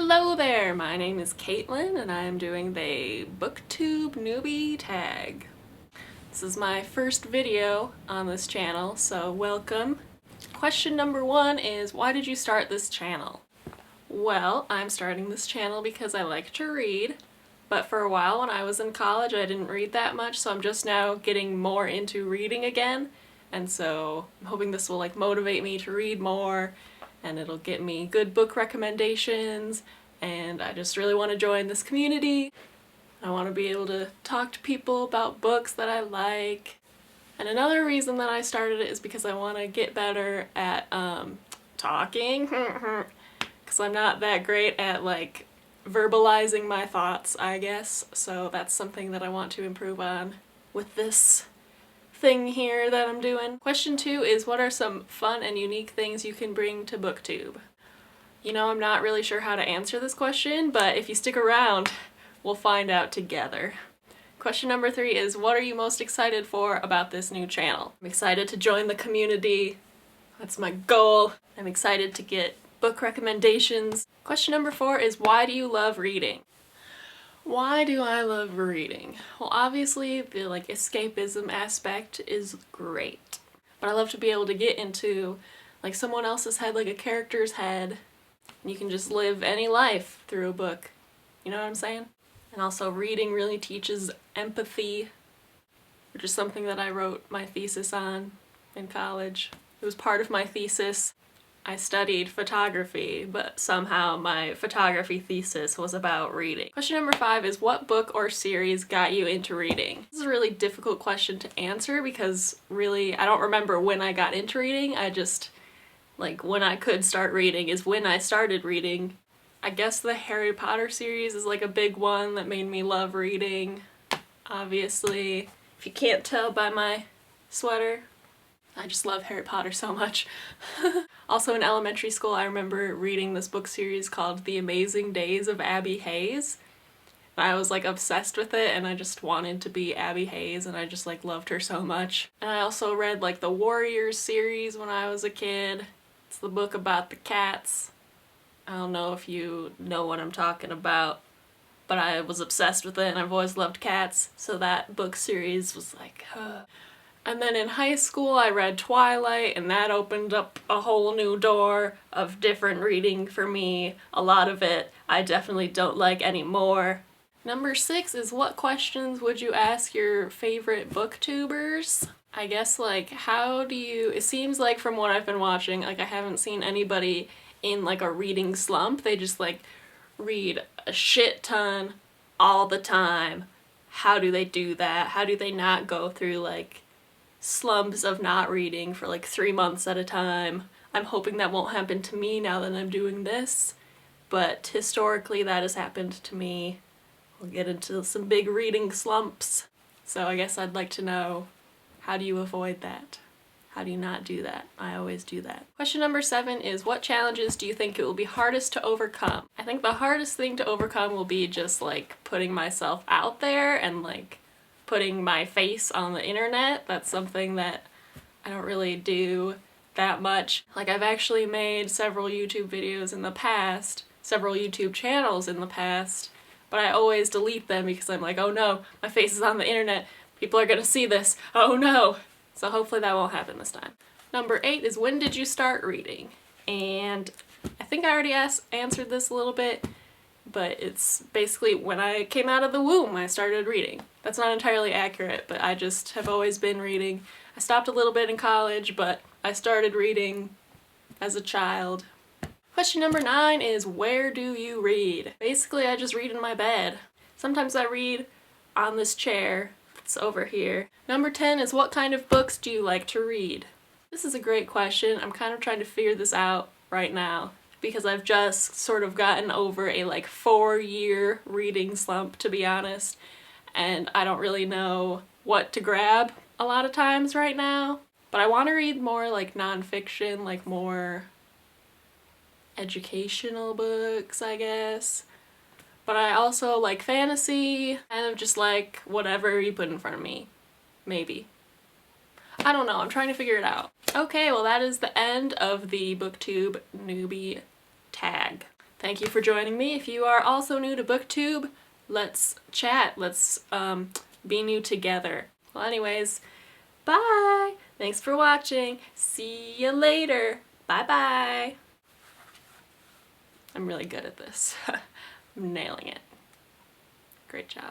Hello there, my name is Kaitlyn and I am doing the Booktube Newbie Tag. This is my first video on this channel, so welcome. Question number 1 is, why did you start this channel? Well, I'm starting this channel because I like to read, but for a while when I was in college I didn't read that much, so I'm just now getting more into reading again, and so I'm hoping this will motivate me to read more, and it'll get me good book recommendations, and I just really want to join this community. I want to be able to talk to people about books that I like. And another reason that I started it is because I want to get better at talking, because I'm not that great at verbalizing my thoughts, I guess, so that's something that I want to improve on with this thing here that I'm doing. Question 2 is, what are some fun and unique things you can bring to Booktube? You know, I'm not really sure how to answer this question, but if you stick around, we'll find out together. Question number 3 is, what are you most excited for about this new channel? I'm excited to join the community. That's my goal. I'm excited to get book recommendations. Question number 4 is, why do you love reading? Why do I love reading? Well, obviously the escapism aspect is great, but I love to be able to get into someone else's head, like a character's head, and you can just live any life through a book. You know what I'm saying? And also reading really teaches empathy, which is something that I wrote my thesis on in college. It was part of my thesis. I studied photography, but somehow my photography thesis was about reading. Question number 5 is, what book or series got you into reading? This is a really difficult question to answer because really I don't remember when I got into reading. I just, when I could start reading is when I started reading. I guess the Harry Potter series is a big one that made me love reading, obviously. If you can't tell by my sweater, I just love Harry Potter so much. Also in elementary school I remember reading this book series called The Amazing Days of Abby Hayes. I was obsessed with it and I just wanted to be Abby Hayes and I just loved her so much. And I also read the Warriors series when I was a kid. It's the book about the cats. I don't know if you know what I'm talking about, but I was obsessed with it and I've always loved cats, so that book series was And then in high school I read Twilight, and that opened up a whole new door of different reading for me. A lot of it I definitely don't like anymore. Number 6 is, what questions would you ask your favorite booktubers? I guess how do you, it seems from what I've been watching, I haven't seen anybody in a reading slump. They just read a shit ton all the time. How do they do that? How do they not go through slumps of not reading for 3 months at a time? I'm hoping that won't happen to me now that I'm doing this, but historically that has happened to me. We'll get into some big reading slumps. So I guess I'd like to know, how do you avoid that? How do you not do that? I always do that. Question number 7 is, what challenges do you think it will be hardest to overcome? I think the hardest thing to overcome will be just putting myself out there and putting my face on the internet. That's something that I don't really do that much. I've actually made several YouTube videos in the past, several YouTube channels in the past, but I always delete them because I'm oh no, my face is on the internet, people are gonna see this, oh no! So hopefully that won't happen this time. Number 8 is, when did you start reading? And I think I already answered this a little bit, but it's basically when I came out of the womb I started reading. That's not entirely accurate, but I just have always been reading. I stopped a little bit in college, but I started reading as a child. Question number 9 is, where do you read? Basically I just read in my bed. Sometimes I read on this chair. It's over here. Number 10 is, what kind of books do you like to read? This is a great question. I'm kind of trying to figure this out right now because I've just sort of gotten over a 4-year reading slump, to be honest, and I don't really know what to grab a lot of times right now. But I want to read more nonfiction, more educational books, I guess. But I also like fantasy, kind of just whatever you put in front of me. Maybe. I don't know, I'm trying to figure it out. Okay, well that is the end of the Booktube Newbie Tag. Thank you for joining me. If you are also new to BookTube, let's chat. Let's be new together. Well, anyways, bye! Thanks for watching. See you later. Bye-bye. I'm really good at this. I'm nailing it. Great job.